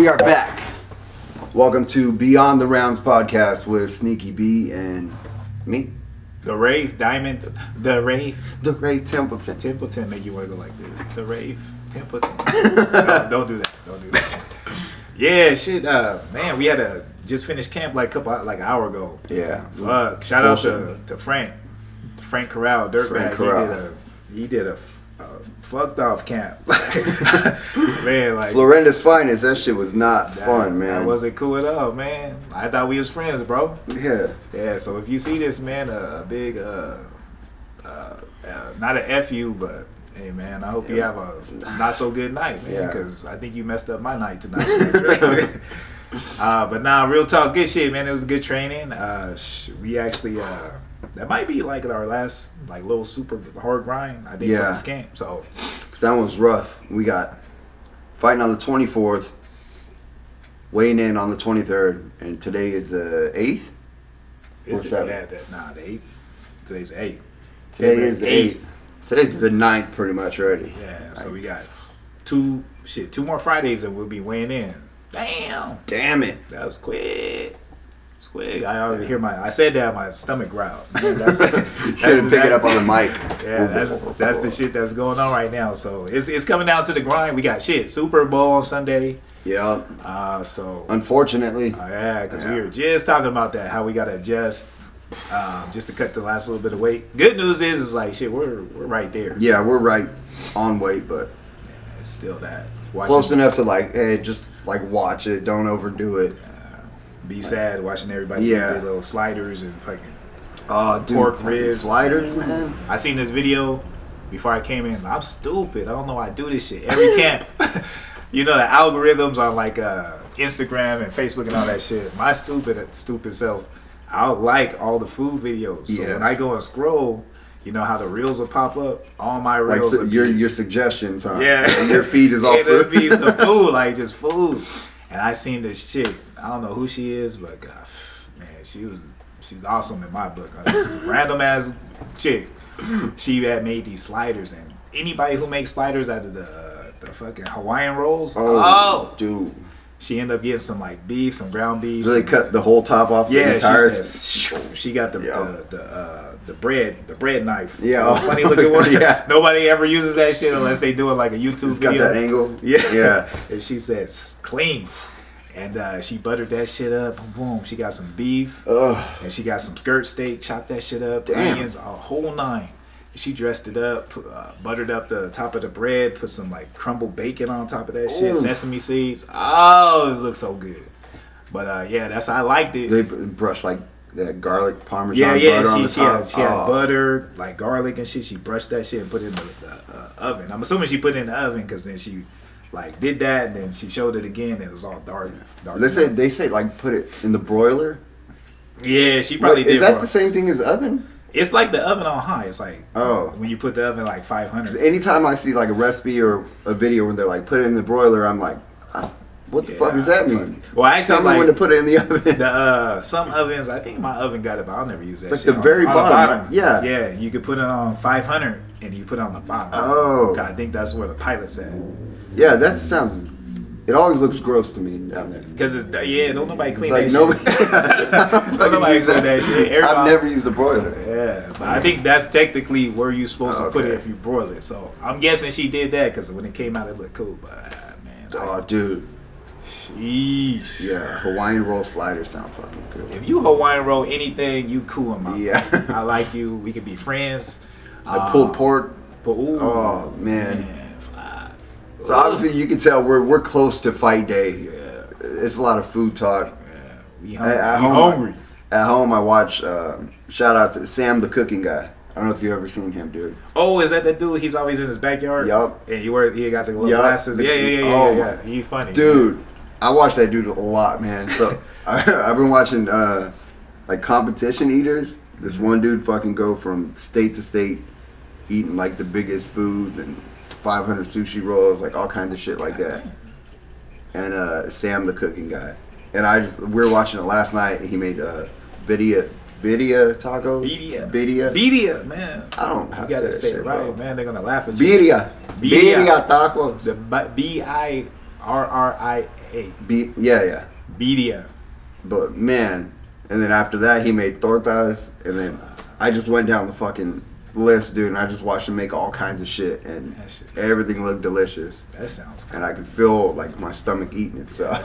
We are back. Welcome to Beyond the Rounds podcast with Sneaky B and me, The Rave Diamond, the Rave Templeton. Templeton. Make you want to go like this. The Rave Templeton. Don't do that. Don't do that. Yeah, shit. Man, we had a just finished camp like an hour ago. Yeah. Fuck. Shout out to Frank Corral, Dirtbag. Corral. He did a fucked off camp. Man, like Florinda's finest. That shit was not fun, man. That wasn't cool at all, man. I thought we was friends, bro. Yeah. So if you see this, man, a big not an FU, but hey, man, I hope you have a not so good night, man, because I think you messed up my night tonight. But nah, real talk, good shit, man. It was a good training. We actually that might be like our last like little super hard grind, I think, for this camp. So that one was rough. We got fighting on the 24th, weighing in on the 23rd, and today is the 8th or 7th? The 8th. Today's the 8th. Today is the 8th. Today's the 9th pretty much already. Yeah, so we got two more Fridays and we'll be weighing in. Damn it. That was quick. It's quick. I already hear I said that, my stomach growled. That's Couldn't pick it up on the mic. Yeah, that's the shit that's going on right now. So it's coming down to the grind. We got Super Bowl on Sunday. Yeah. So unfortunately. Because we were just talking about that, how we gotta adjust just to cut the last little bit of weight. Good news is like shit, we're right there. Yeah, we're right on weight, but it's still that. Close enough to like, hey, just like watch it, don't overdo it. Be sad watching everybody do their little sliders and fucking pork ribs. Sliders, man. I seen this video before I came in. I'm stupid. I don't know why I do this shit every camp. You know the algorithms on like Instagram and Facebook and all that shit. My stupid self, I'll like all the food videos. So when I go and scroll, you know how the reels will pop up? All my reels. Like your suggestions, huh? Yeah. And your feed is all food. It'll be some food, like just food. And I seen this chick. I don't know who she is, but man, she's awesome in my book. This random ass chick. She had made these sliders, and anybody who makes sliders out of the fucking Hawaiian rolls, dude. She ended up getting some like beef, some ground beef. So they cut the whole top off the entire. She got the bread knife. Yeah, funny looking one. Yeah, nobody ever uses that shit unless they do it like a YouTube video. Got that angle. Yeah. And she says clean, and she buttered that shit up. Boom. She got some beef. And she got some skirt steak. Chopped that shit up. Onions, a whole nine. She dressed it up, buttered up the top of the bread, put some like crumbled bacon on top of that shit, sesame seeds. Oh, it looks so good. But I liked it. They brushed like that garlic parmesan butter on the top. She had butter, like garlic and shit. She brushed that shit and put it in the oven. I'm assuming she put it in the oven because then she like did that and then she showed it again and it was all dark. They say like put it in the broiler. Yeah, she probably did. Is that the same thing as oven? It's like the oven on high. It's like when you put the oven like 500. Anytime I see like a recipe or a video where they're like put it in the broiler, I'm like, what the fuck does that mean? Well, actually, tell me when to put it in the oven. Some ovens, I think my oven got it, but I'll never use that. It's like the very bottom. Right? Yeah. Yeah, you could put it on 500 and you put it on the bottom. I think that's where the pilot's at. Yeah, that sounds. It always looks gross to me down there. Because don't nobody clean that shit. Don't nobody clean that shit. I've never used a broiler. Yeah, but I think that's technically where you're supposed to put it if you broil it. So I'm guessing she did that because when it came out, it looked cool. But man, dude. Sheesh. Yeah, Hawaiian roll sliders sound fucking good. If you Hawaiian roll anything, you cool in my book. I like you. We could be friends. Like pulled pork. Oh man. So obviously you can tell we're close to fight day. Yeah. It's a lot of food talk. Yeah. We hungry. At home I watch shout out to Sam the cooking guy. I don't know if you ever seen him, dude. Oh, is that the dude? He's always in his backyard. Yup. And he got the little glasses. Yeah. He funny. Dude, man. I watch that dude a lot, man. So I've been watching like competition eaters. This one dude fucking go from state to state eating like the biggest foods and 500 sushi rolls, like all kinds of shit like that. And Sam the cooking guy. And we were watching it last night and he made Birria tacos. Birria, man. I don't know how you gotta say it right, bro. man. They're gonna laugh at you. Birria tacos. The BIRRIA. Hey. Yeah. BDM. But man, and then after that he made tortas, and then I just went down the fucking list, dude, and I just watched him make all kinds of shit, and everything looked delicious. That sounds cool. And I could feel like my stomach eating itself.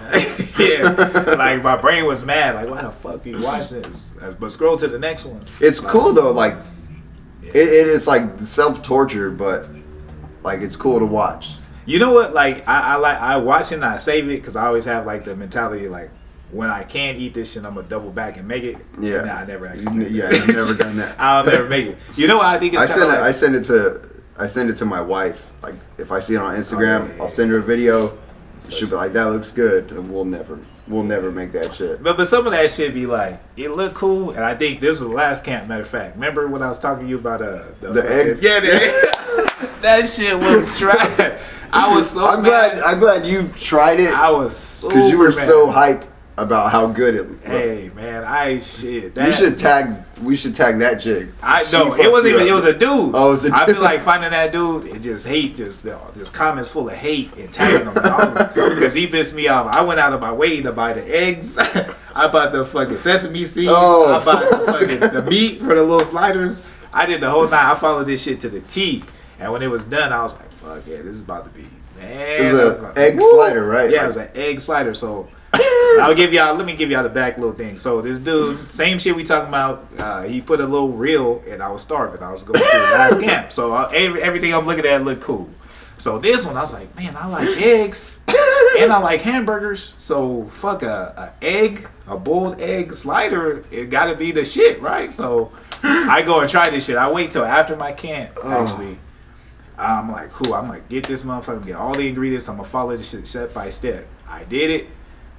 Yeah, like my brain was mad. Like, why the fuck you watch this? But scroll to the next one. It's like, cool though. Like, it's like self torture, but like it's cool to watch. You know what? Like, I watch it and I save it because I always have like the mentality like, when I can't eat this shit, I'm gonna double back and make it. Yeah. Nah, I never actually. I've never done that. I'll never make it. You know what I think it's I send it to my wife. Like if I see it on Instagram, I'll send her a video. She'll be like, "That looks good," and we'll never make that shit. But some of that shit be like, it looked cool, and I think this was the last camp. Matter of fact, remember when I was talking to you about the eggs? Yeah, that shit was trash. I was so. I'm glad you tried it. I was so because you were so hyped about how good it looked. Hey man, shit. We should tag that jig. It wasn't even. It was a dude. Oh, it was a dude. I feel like finding that dude and just hate, just comments full of hate and tagging him because he pissed me off. I went out of my way to buy the eggs. I bought the fucking sesame seeds. I bought the fucking the meat for the little sliders. I did the whole night. I followed this shit to the T. And when it was done, I was like, "Fuck yeah, this is about to be." Man, it was an egg slider, right? Yeah, it was an egg slider. So. Let me give y'all the back little thing. So this dude, same shit we talking about. He put a little reel, and I was starving. I was going through the last camp, so everything I'm looking at looked cool. So this one, I was like, man, I like eggs, and I like hamburgers. So fuck a boiled egg slider. It got to be the shit, right? So I go and try this shit. I wait till after my camp. Actually, I'm like, cool. I'm gonna get this motherfucker, get all the ingredients. I'm gonna follow this shit step by step. I did it.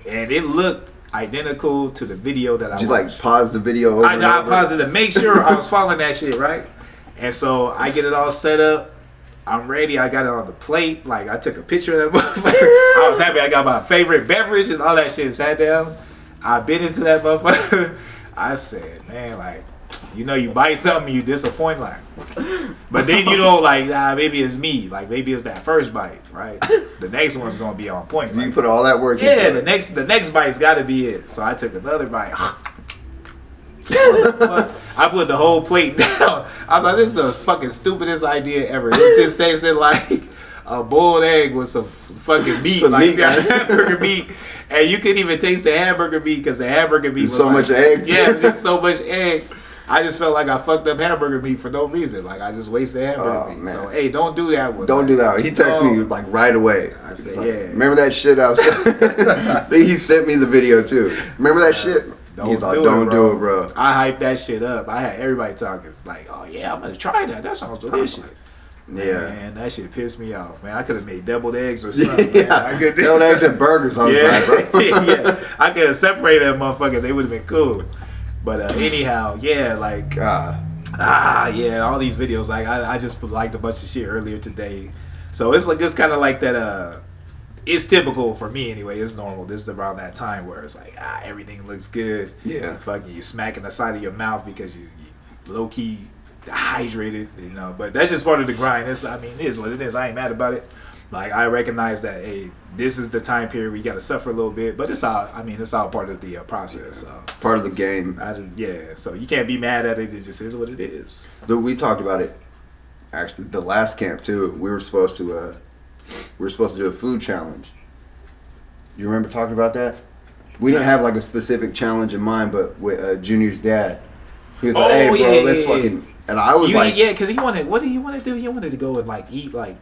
And it looked identical to the video that I watched. Did you like pause the video over I paused it to make sure I was following that shit, right? And so I get it all set up. I'm ready. I got it on the plate. Like, I took a picture of that motherfucker. I was happy. I got my favorite beverage and all that shit. Sat down. I bit into that motherfucker. I said, man, like, you know, you buy something, you disappoint, like. But then you know, like, maybe it's me. Like, maybe it's that first bite, right? The next one's gonna be on point. So you put all that work into it. The next bite's gotta be it. So I took another bite. I put the whole plate down. I was like, this is the fucking stupidest idea ever. It just tasted like a boiled egg with some fucking meat, hamburger meat. And you couldn't even taste the hamburger meat because the hamburger meat was so much eggs. Yeah, just so much egg. I just felt like I fucked up hamburger meat for no reason. Like, I just wasted hamburger meat. Man. So, hey, don't do that one. Don't do that. He texted me like right away. I said, like, remember that shit I was he sent me the video too. Remember that shit? He's like, don't do it, bro. I hyped that shit up. I had everybody talking like, oh yeah, I'm gonna try that. That sounds delicious. Yeah, man, that shit pissed me off, man. I could have made deviled eggs or something. Yeah, deviled eggs and burgers on the side, bro. Yeah, I could have separated them motherfuckers. They would have been cool. But anyhow, yeah, like, yeah, all these videos. Like, I just liked a bunch of shit earlier today. So it's like, it's kind of like that. It's typical for me anyway. It's normal. This is around that time where it's like, everything looks good. Yeah. Fucking you smacking the side of your mouth because you low key hydrated, you know. But that's just part of the grind. It is what it is. I ain't mad about it. Like, I recognize that, hey, this is the time period we got to suffer a little bit, but it's all part of the process. So. Part of the game. So you can't be mad at it. It just is what it is. We talked about it, actually, the last camp too. We were supposed to do a food challenge. You remember talking about that? We didn't have like a specific challenge in mind, but with Junior's dad, he was like, "Hey, bro, let's fucking." And I was like, "Yeah," because he wanted. What did he want to do? He wanted to go and like eat like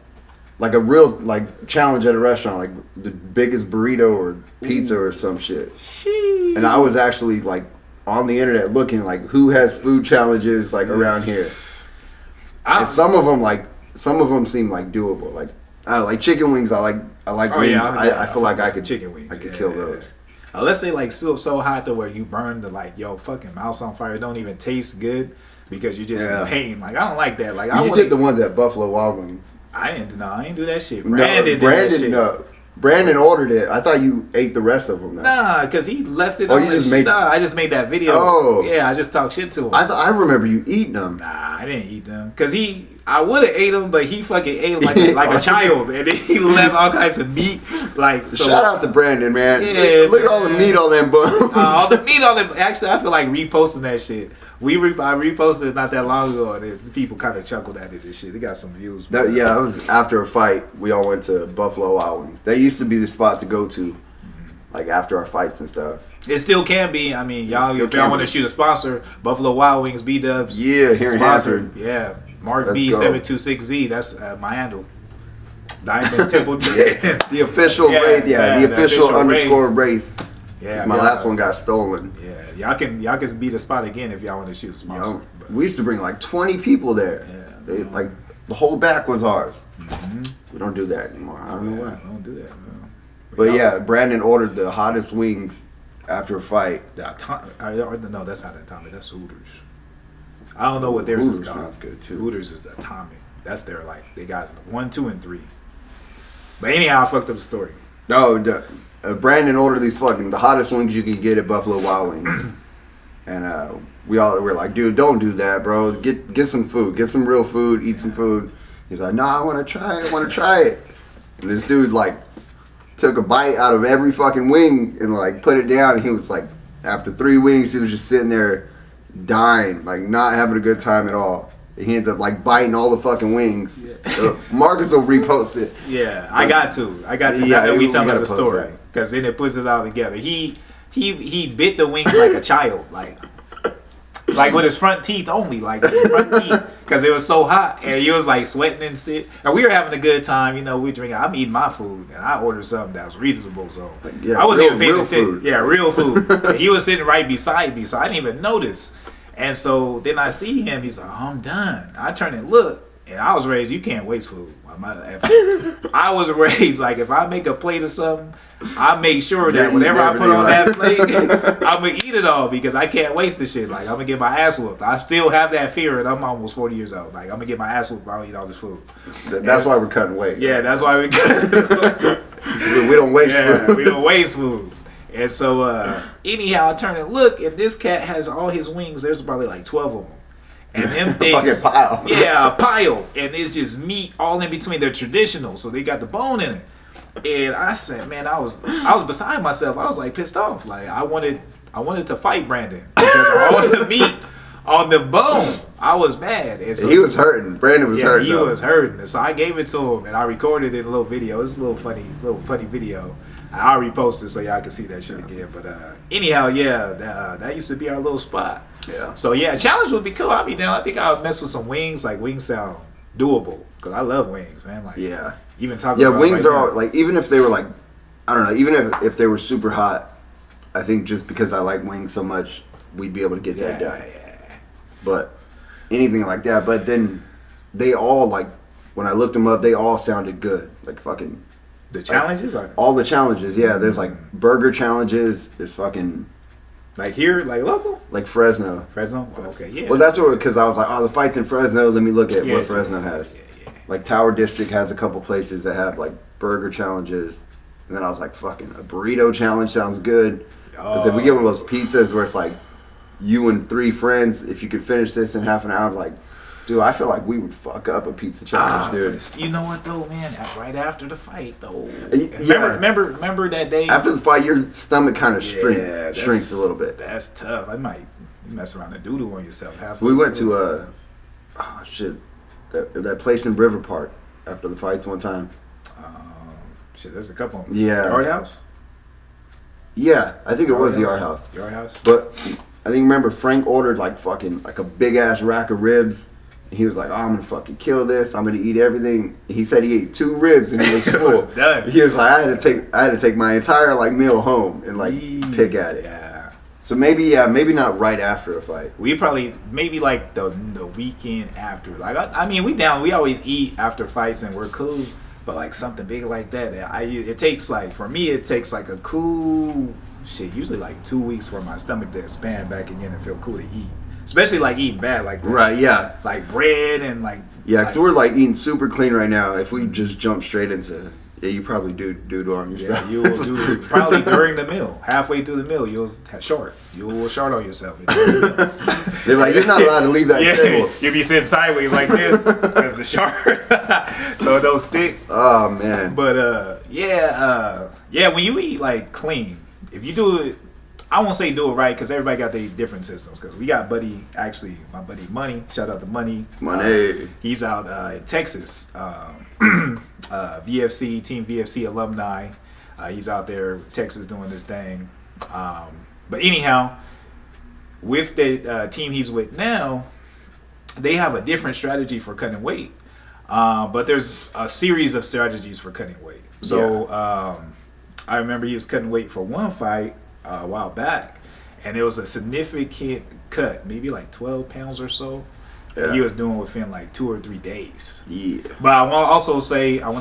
a real like challenge at a restaurant, like the biggest burrito or pizza or some shit. Sheesh. And I was actually like on the internet looking like who has food challenges like around here. And some of them seem like doable. Like I don't know, like chicken wings. I like wings. Yeah, I feel like I could chicken wings. I could kill those. Unless they like so hot to where you burn the like fucking mouth's on fire. It don't even taste good because you're just in pain. Like I don't like that. Like you did the ones at Buffalo Wild Wings. I didn't do that shit. Brandon did that shit. No. Brandon ordered it. I thought you ate the rest of them. Nah, because he left it. I just made that video. Oh, yeah, I just talked shit to him. I remember you eating them. Nah, I didn't eat them because I would have ate them, but he fucking ate them like a child, and then he left all kinds of meat Like, so, shout out to Brandon, man. Yeah, look at all the meat on them bones. all the meat on them. Actually, I feel like reposting that shit. I reposted it not that long ago, and the people kind of chuckled at it and shit. They got some views. That was after a fight. We all went to Buffalo Wild Wings. That used to be the spot to go to, like after our fights and stuff. It still can be. I mean, y'all, if y'all want to shoot a sponsor, Buffalo Wild Wings, B-Dubs. Yeah, here in Hanford. Yeah, Mark Let's B726Z. That's my handle. Diamond Templeton. The official Wraith. Yeah, the official underscore Wraith. Yeah, my last one got stolen. Yeah, y'all can be the spot again if y'all want to shoot a sponsor. We used to bring like 20 people there. Yeah, like the whole back was ours. Mm-hmm. We don't do that anymore. I don't know why. Don't do that, man. But yeah, Brandon ordered the hottest wings after a fight. No, that's not Atomic. That's Hooters. I don't know what theirs Hooters is called. Sounds good too. Hooters is Atomic. That's their they got 1, 2, and 3. But anyhow, I fucked up the story. No, Brandon ordered the hottest wings you can get at Buffalo Wild Wings, and we were like, dude, don't do that, bro. Get some food, get some real food, eat some food. He's like, no, I want to try it. And this dude like took a bite out of every fucking wing and like put it down. And he was like, after 3 wings, he was just sitting there dying, like not having a good time at all. He ends up like biting all the fucking wings. Yeah. Marcus will repost it. Yeah, I got to. Yeah, we tell us the story because then it puts it all together. He bit the wings like a child, like with his front teeth only, like his front teeth, because it was so hot and he was like sweating and shit. And we were having a good time, we drinking. I'm eating my food and I ordered something that was reasonable, so I wasn't even paying attention. Yeah, real food. And he was sitting right beside me, so I didn't even notice. And so then I see him. He's like, I'm done. I turn and look, and I was raised, you can't waste food. I was raised like if I make a plate or something, I make sure that whatever I put on that plate, I'm gonna eat it all because I can't waste this shit. Like I'm gonna get my ass whooped. I still have that fear, and I'm almost 40 years old. Like I'm gonna get my ass whooped if I don't eat all this food. That's why we're cutting weight. Yeah, that's why we we don't waste food. We don't waste food. And so, anyhow, I turn and look, and this cat has all his wings. There's probably like 12 of them. And them things, fucking pile. Yeah, a pile. And it's just meat all in between. They're traditional, so they got the bone in it. And I said, man, I was beside myself. I was like pissed off. Like I wanted to fight Brandon because of all the meat on the bone. I was mad. And so, he was hurting. Brandon was hurting. He was hurting. And so I gave it to him, and I recorded it in a little video. It's a little funny video. I'll repost it so y'all can see that shit again. But anyhow, yeah, that used to be our little spot. Yeah. So yeah, challenge would be cool. I'd be down. I think I would mess with some wings. Like wings sound doable because I love wings, man. Like even talking. Yeah, about wings right are now, like even if they were like, I don't know, even if they were super hot, I think just because I like wings so much, we'd be able to get that done. Yeah. But anything like that, but then they all like when I looked them up, they all sounded good. Like fucking. The challenges? Like, all the challenges, yeah. There's like burger challenges. There's fucking like here, like local, like Fresno. Fresno, okay, yeah. Well, that's what because I was like, oh, the fight's in Fresno. Let me look at what Fresno has. Yeah. Like Tower District has a couple places that have like burger challenges, and then I was like, fucking a burrito challenge sounds good. Because if we get one of those pizzas where it's like you and 3 friends, if you could finish this in half an hour, like. Dude, I feel like we would fuck up a pizza challenge, dude. You know what though, man? Right after the fight, though. Yeah. Remember that day? After the fight, your stomach kind of shrinks a little bit. That's tough. I might mess around and doodle on yourself halfway. We went to that place in River Park after the fights one time. There's a couple of them. Yeah. Yard House? Yeah, I think it was the Yard House. Yard House? But I think remember Frank ordered like a big ass rack of ribs. He was like, oh, I'm gonna fucking kill this. I'm gonna eat everything. He said he ate 2 ribs and he was full. Done. He was like, I had to take my entire like meal home and like pick at it. Yeah. So maybe not right after a fight. We probably maybe like the weekend after. Like I mean, we always eat after fights and we're cool. But like something big like that, it takes like for me it takes like a cool usually like 2 weeks for my stomach to expand back again and feel cool to eat. Especially like eating bad like that. Right, like bread and like because we're like eating super clean right now. If we just jump straight into Yeah, you probably do on yourself. Yeah, you will do probably during the meal. Halfway through the meal, you'll short. You will short on yourself. They're like, you're not allowed to leave that table. You'll be sitting sideways like this because the short, so it don't stick. Oh man. But yeah. When you eat like clean, if you do it, I won't say do it right because everybody got their different systems. Because we got my buddy Money. Shout out to Money. He's out in Texas. VFC, Team VFC alumni. He's out there, Texas, doing this thing. But anyhow, with the team he's with now, they have a different strategy for cutting weight. But there's a series of strategies for cutting weight. So I remember he was cutting weight for one fight a while back, and it was a significant cut, maybe like 12 pounds or so. Yeah. He was doing within like 2 or 3 days. Yeah. But I want to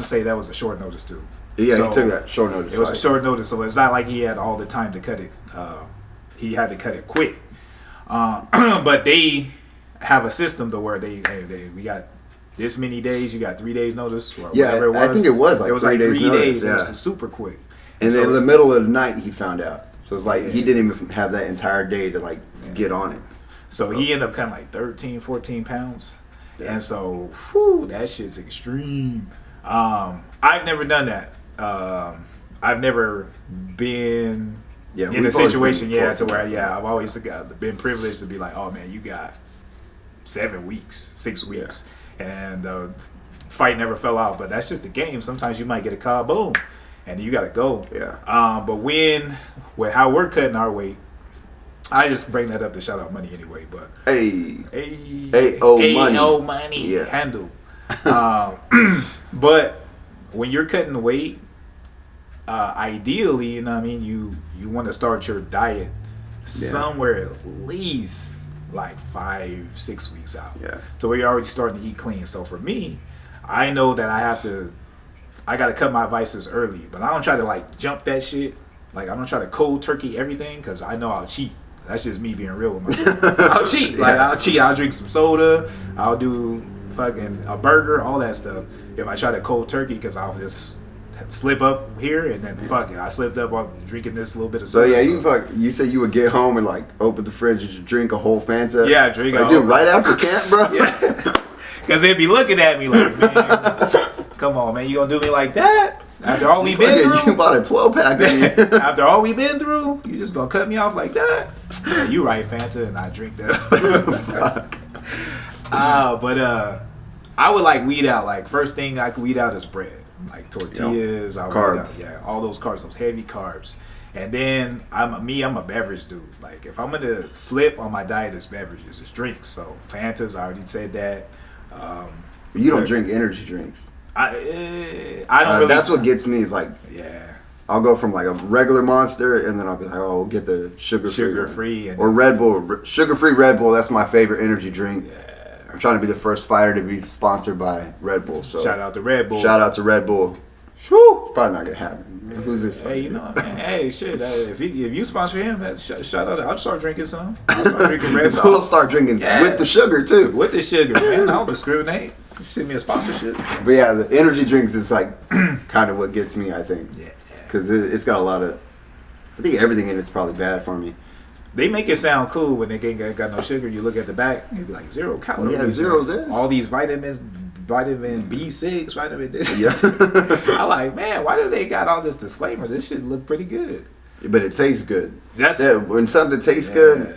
say that was a short notice too. Yeah, so he took that short notice. It was a short notice, so it's not like he had all the time to cut it. He had to cut it quick. But they have a system to where we got this many days. You got 3 days notice. Or whatever it was. I think it was like 3 days. 3 days. Yeah. It was super quick. And then in the middle of the night, he found out. So it's like he didn't even have that entire day to get on it. So he ended up cutting like 13, 14 pounds. Yeah. And so, that shit's extreme. I've never done that. I've never been in a situation to where, I've always been privileged to be like, oh man, you got 7 weeks, 6 weeks. Yeah. And the fight never fell out. But that's just the game. Sometimes you might get a call, boom, and you got to go. Yeah. But with how we're cutting our weight, I just bring that up to shout out Money anyway, but money handle. But when you're cutting weight, ideally, you know what I mean, you want to start your diet somewhere at least like 5-6 weeks out. Yeah. So where you're already starting to eat clean. So for me, I know that I gotta cut my vices early, but I don't try to jump that shit. Like I don't try to cold turkey everything because I know I'll cheat. That's just me being real with myself. I'll cheat. I'll cheat. I'll drink some soda. I'll do fucking a burger, all that stuff. If I try to cold turkey, because I'll just slip up here and then fuck it. I slipped up on drinking this little bit of soda. So you said you would get home and open the fridge and just drink a whole Fanta? Yeah, drink a whole. Dude, right after camp, bro? Yeah. Because they'd be looking at me like, man, come on, man, you gonna do me like that? After all we've been through? You bought a 12-pack. After all we've been through, you just gonna cut me off like that? Yeah, you right, Fanta, and I drink that. Fuck. But I would weed out. First thing I could weed out is bread. Like tortillas, carbs. Weed out, all those carbs, those heavy carbs. And then I'm a beverage dude. Like if I'm gonna slip on my diet, it's beverages, it's drinks. So Fantas, I already said that. You don't drink energy drinks. I don't really. That's what gets me is I'll go from a regular Monster and then I'll be like, oh, we'll get the sugar-free or Red Bull. Sugar-free Red Bull, that's my favorite energy drink. Yeah. I'm trying to be the first fighter to be sponsored by Red Bull. So shout out to Red Bull. Shout out to Red Bull. Whew, it's probably not gonna happen. Yeah. Who's this? Hey, man. Hey, shit. If you sponsor him, shout out. I'll start drinking some. I'll start drinking Red Bull. I'll start drinking with the sugar too. With the sugar, man. I don't discriminate. Send me a sponsorship. But yeah, the energy drinks is kind of what gets me, I think. Yeah. Because it's got a lot of. I think everything in it's probably bad for me. They make it sound cool when they ain't got no sugar. You look at the back, you'd be like 0 calories. Yeah, 0 this. All these vitamins, vitamin B6, vitamin this. Yeah. I'm like, man, why do they got all this disclaimer? This shit look pretty good. But it tastes good. When something tastes good,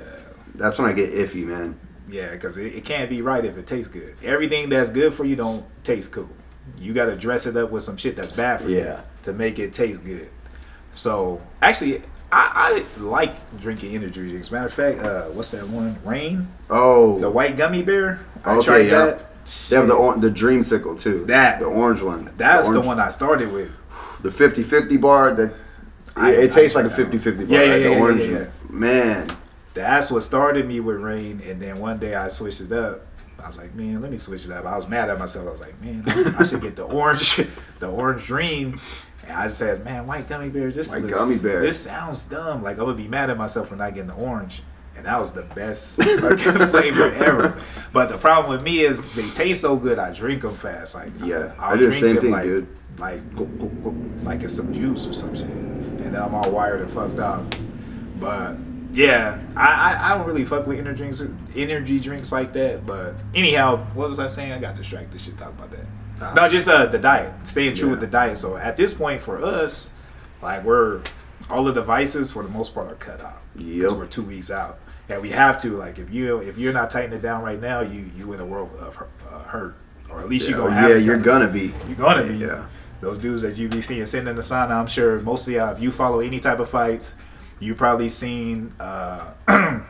that's when I get iffy, man. Yeah, because it can't be right if it tastes good. Everything that's good for you don't taste cool. You got to dress it up with some shit that's bad for you to make it taste good. So, actually, I like drinking energy drinks. Matter of fact, what's that one? Rain? Oh. The white gummy bear? I tried that. They have the Dreamsicle, too. The orange one. That's the one I started with. The 50-50 bar, it tastes like a 50-50 bar. The orange one. Man. That's what started me with Rain, and then one day I switched it up. I was like, man, let me switch it up. I was mad at myself. I was like, man, I should get the orange Dream. And I said, man, white gummy bear, this sounds dumb. Like, I'm gonna be mad at myself for not getting the orange. and that was the best fucking flavor ever. But the problem with me is they taste so good, I drink them fast. Like Yeah, I'll I do the drink same them thing, like, dude. Like it's some juice or some shit, and then I'm all wired and fucked up. But yeah, I don't really fuck with energy drinks like that. But anyhow, what was I saying? I got distracted. Shit, talk about that. No, just the diet. Staying true with the diet. So at this point for us, like we're all the devices for the most part are cut out. Because we're 2 weeks out, and we have to, like, if you're not tightening it down right now, you in a world of hurt, or at least you're gonna have. Yeah, you're gonna be. You're gonna be. Yeah. Those dudes that you be seeing sitting in the sauna, I'm sure mostly if you follow any type of fights, you probably seen the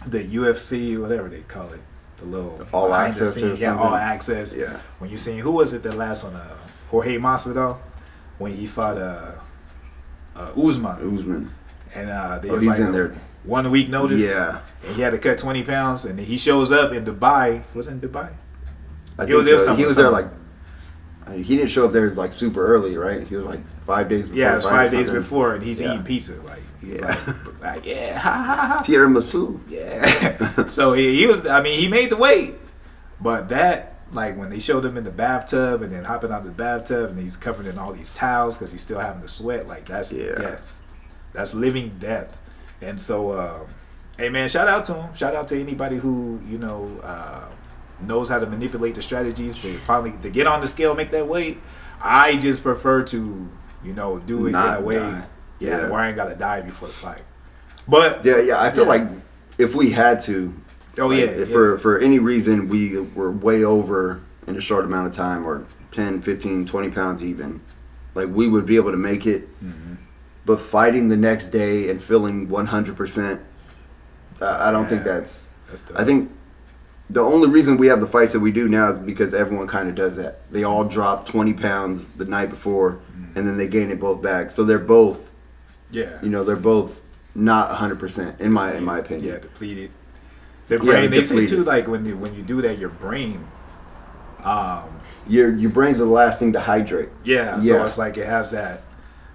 UFC, whatever they call it, the little All behind access the scenes, or something. all access. Yeah. When you seen, who was it, the last one, Jorge Masvidal, when he fought Usman. And they was he's like in there. 1 week notice. Yeah. And he had to cut 20 pounds, and he shows up in Dubai. Was it in Dubai? I He was think there so. He was somewhere. there like, he didn't show up there like super early, right? He was like 5 days before. Yeah, it was 5 days something. before, and he's Yeah. eating pizza. Like, he's Yeah. like, yeah, ha ha ha. Tiramisu. Yeah. So he was, I mean, he made the weight. But that, like, when they showed him in the bathtub and then hopping out of the bathtub and he's covered in all these towels because he's still having to sweat, like, that's death. That's living death. And so, hey, man, shout out to him. Shout out to anybody who, knows how to manipulate the strategies to get on the scale, make that weight. I just prefer to, do it Not in a way, die. where I ain't got to die before the fight. But Yeah, I feel like if we had to, if for any reason we were way over in a short amount of time, or 10, 15, 20 pounds even, like we would be able to make it. Mm-hmm. But fighting the next day and feeling 100%, I don't think that's tough. I think the only reason we have the fights that we do now is because everyone kind of does that. They all drop 20 pounds the night before, and then they gain it both back. So they're both, they're both not 100% in my opinion. Yeah, depleted. Their brain. They say depleted. too, like when you do that, your brain. Your brain's the last thing to hydrate. Yeah. So it's like it has that.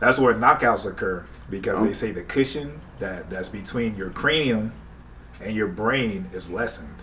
That's where knockouts occur because they say the cushion that's between your cranium and your brain is lessened.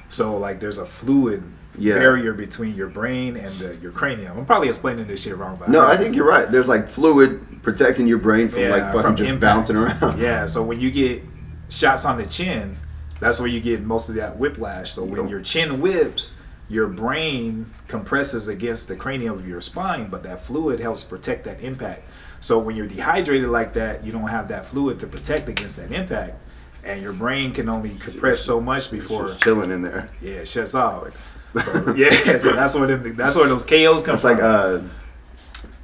So like there's a fluid barrier between your brain and your cranium. I'm probably explaining this shit wrong, but no, I think you're right. There's like fluid protecting your brain from like fucking just impact. bouncing around. Yeah, so when you get shots on the chin, that's where you get most of that whiplash. So when your chin whips, your brain compresses against the cranium of your spine, but that fluid helps protect that impact. So when you're dehydrated like that, you don't have that fluid to protect against that impact, and your brain can only compress so much before Just chilling in there. Yeah, it shuts off. So so that's where those KOs come It's from. like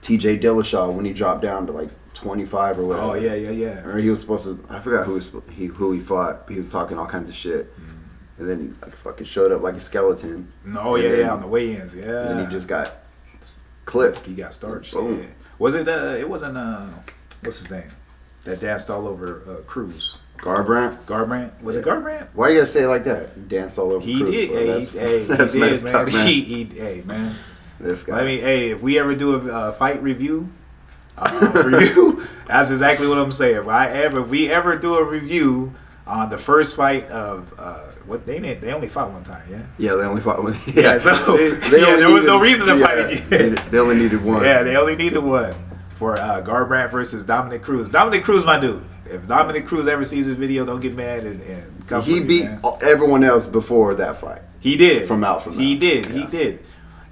T.J. Dillashaw when he dropped down to like 25 or whatever. Oh yeah. Or he was supposed to. I forgot who he fought. He was talking all kinds of shit, and then he like fucking showed up like a skeleton. Oh yeah, on the weigh-ins. Yeah. And then he just got clipped. He got starched. Boom. Yeah. Was it? It wasn't. What's his name? That danced all over Cruz. Garbrandt. Was it Garbrandt? Why you gotta say it like that? He danced all over. He Cruz, did. bro. That's He did, messed man. up, man. Hey, man. This guy. If we ever do a fight review, that's exactly what I'm saying. If we ever do a review on the first fight of what they only fought one time, yeah. Yeah, they only fought one. Yeah, so there was no reason to fight again. They only needed one. Yeah, they only needed one for Garbrandt versus Dominic Cruz. Dominic Cruz, my dude. If Dominic Cruz ever sees this video, don't get mad and come. He for me, beat man. everyone else before that fight. He did. From out. He did. Yeah. He did.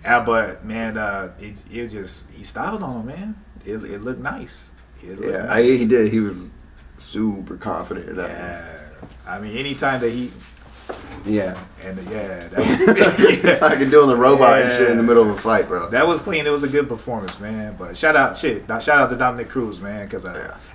But man, it just he styled on him, man. It looked nice. Nice. He did. He was super confident in that. Yeah. I mean, anytime that he. Yeah. And that was. Fucking doing the robot and shit in the middle of a fight, bro. That was clean. It was a good performance, man. But shout out to Dominic Cruz, man, because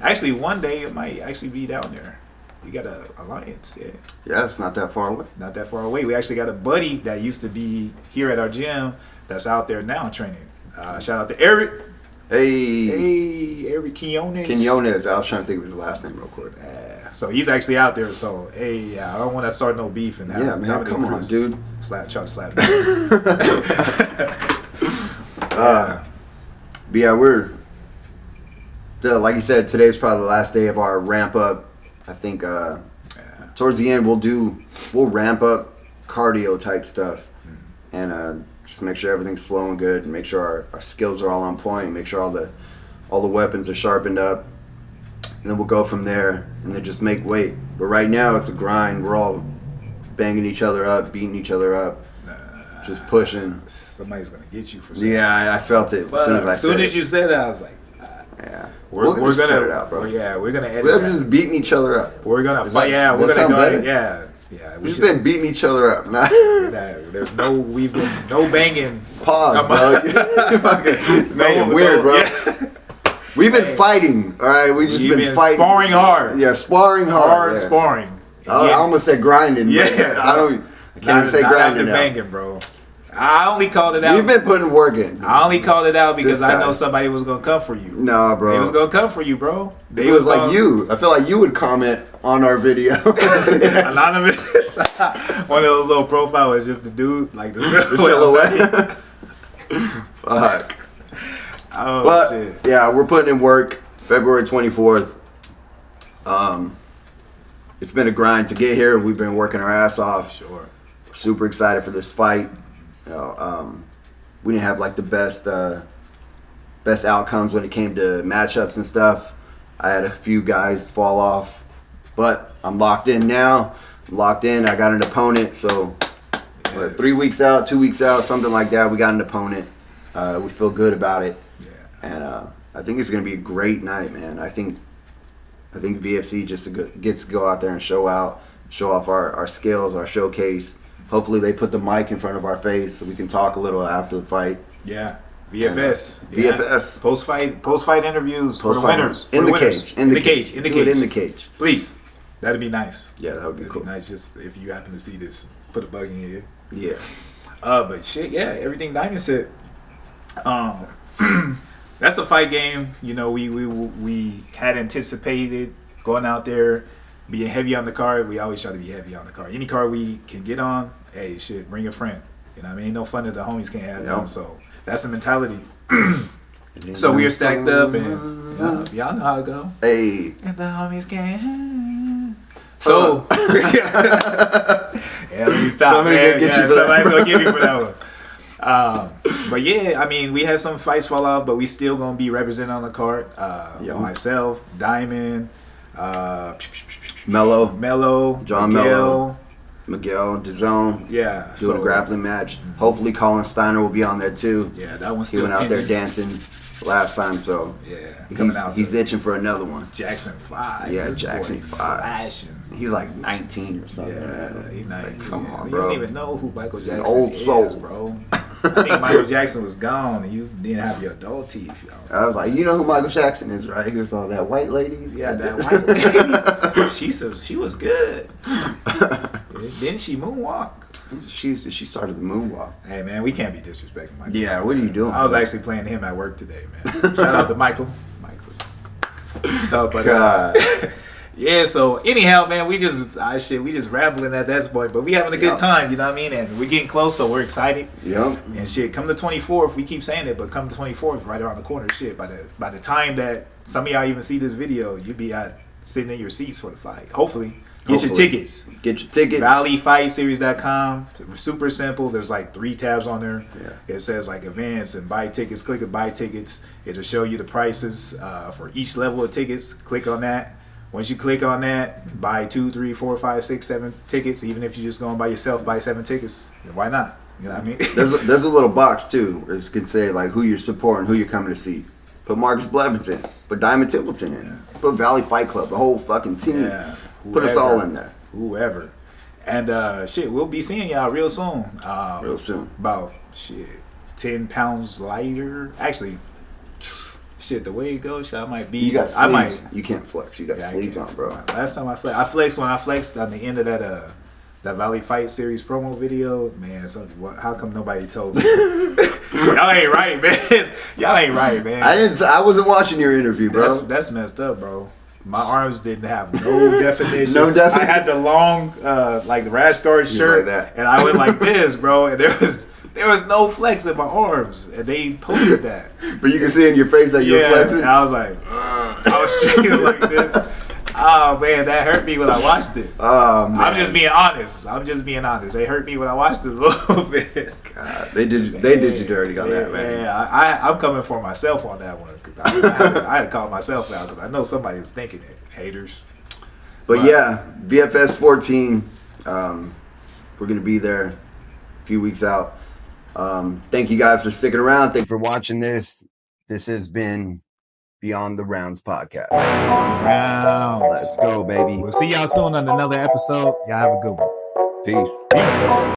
actually one day it might actually be down there. We got a alliance, yeah. Yeah, it's not that far away. Not that far away. We actually got a buddy that used to be here at our gym that's out there now training. Shout out to Eric. Hey, Eric Quinones. Quinones. I was trying to think of his last name real quick. So he's actually out there. So I don't want to start no beef and have Dominic come on, Cruz dude. try to slap me. But yeah, we're like you said, today's probably the last day of our ramp up. I think towards the end, we'll ramp up cardio type stuff, and just make sure everything's flowing good, and make sure our skills are all on point, make sure all the weapons are sharpened up, and then we'll go from there, and then just make weight. But right now, it's a grind. We're all banging each other up, beating each other up, just pushing. Somebody's gonna get you for something. Yeah, I felt it as soon as you said that, I was like, yeah. We're gonna cut it out, bro. Yeah, we're gonna edit. We're just beating each other up. We're gonna fight. Yeah, we're gonna go. Better? Yeah. We've been beating each other up. We've been no banging. Pause, bro. Fucking made it weird, bro. Yeah. We've been fighting. All right, we just been fighting. Sparring hard. Yeah, sparring hard. Sparring. I almost said grinding. Yeah, I can't even say grinding now. Banging, bro. I only called it out. We've been putting work in. I only called it out because I know somebody was gonna come for you. Nah, bro. They was gonna come for you, bro. It was like you. I feel like you would comment on our video. Anonymous. One of those little profiles is just the dude, like the silhouette. Fuck. Oh, but shit. Yeah, we're putting in work. February 24th. It's been a grind to get here. We've been working our ass off. Sure. We're super excited for this fight. You know, we didn't have like the best outcomes when it came to matchups and stuff. I had a few guys fall off, but I'm locked in now. I'm locked in. I got an opponent, so 3 weeks out, 2 weeks out, something like that. We got an opponent. We feel good about it, and I think it's gonna be a great night, man. I think VFC just gets to go out there and show off our skills, our showcase. Hopefully they put the mic in front of our face so we can talk a little after the fight. Yeah. VFS. VFS. Post-fight interviews for the winners. In the cage. In the cage. In the cage. Please. That'd be nice. Yeah, that would be cool. Nice, just if you happen to see this, put a bug in your ear. Yeah. But shit, yeah, everything Diamond said. That's a fight game. You know, we had anticipated going out there, being heavy on the card. We always try to be heavy on the card. Any card we can get on, hey, shit, bring a friend. You know what I mean? Ain't no fun that the homies can't have them. So that's the mentality. So we are stacked up, and y'all know how it go. Hey. And the homies can't. So, yeah, let me stop. Somebody's gonna get you for that one. But yeah, I mean, we had some fights fall off, but we still gonna be represented on the card. Myself, Diamond, Mello, John Miguel, DAZN. Yeah, doing a grappling match. Hopefully, Colin Steiner will be on there too. Yeah, that one's still. He went out there dancing last time, so yeah, he's itching for another one. Jackson 5. Yeah, Jackson 5. Flashing. He's like 19 or something. Yeah, he's 19. Like, come on, you bro. don't even know who Michael Jackson old is, soul, bro. I think Michael Jackson was gone, and you didn't have your adult teeth. I was like, you know who Michael Jackson is, right? He was all that white lady. Yeah, that white lady. She was good. Didn't she moonwalk? She started the moonwalk. Hey man, we can't be disrespecting Michael. Yeah, what are you doing? I was actually playing him at work today, man. Shout out to Michael. So, but yeah. So anyhow, man, we just rambling at that point, but we having a good time. You know what I mean? And we're getting close, so we're excited. Yep. And shit, come the 24th, we keep saying it, but come the 24th, right around the corner. Shit, by the time that some of y'all even see this video, you'll be sitting in your seats for the fight. Hopefully. Get your tickets. ValleyFightSeries.com. Super simple. There's like 3 tabs on there. Yeah. It says like events and buy tickets. Click it, buy tickets. It'll show you the prices for each level of tickets. Click on that. Once you click on that, buy 2, 3, 4, 5, 6, 7 tickets. Even if you're just going by yourself, buy 7 tickets. Why not? You know what I mean? There's a little box too where it can say like who you're supporting, who you're coming to see. Put Marcus Blevington. Put Diamond Templeton in. Yeah. Put Valley Fight Club. The whole fucking team. Yeah. Put us all in there. Whoever. And shit, we'll be seeing y'all real soon. Real soon. About 10 pounds lighter. Actually, shit, the way it goes, I might be. You got sleeves. You can't flex. You got sleeves on, bro. Last time I flexed when I flexed on the end of that Valley Fight Series promo video. Man, how come nobody told me? Y'all ain't right, man. Y'all ain't right, man. I wasn't watching your interview, bro. That's messed up, bro. My arms didn't have no definition. No definition. I had the long, like the rash guard shirt, like and I went like this, bro. And there was no flex in my arms, and they posted that. But you can see in your face that you're flexing. And I was like, I was straight like this. Oh man, that hurt me when I watched it. Oh man, I'm just being honest. It hurt me when I watched it a little bit. God, they did you dirty on that, man. Yeah, I'm coming for myself on that one. 'Cause I had to call myself out because I know somebody was thinking it. Haters. But yeah, BFS 14. We're gonna be there a few weeks out. Thank you guys for sticking around. Thank you for watching this. This has been Beyond the Rounds podcast. Rounds. Let's go, baby. We'll see y'all soon on another episode. Y'all have a good one. Peace. Peace.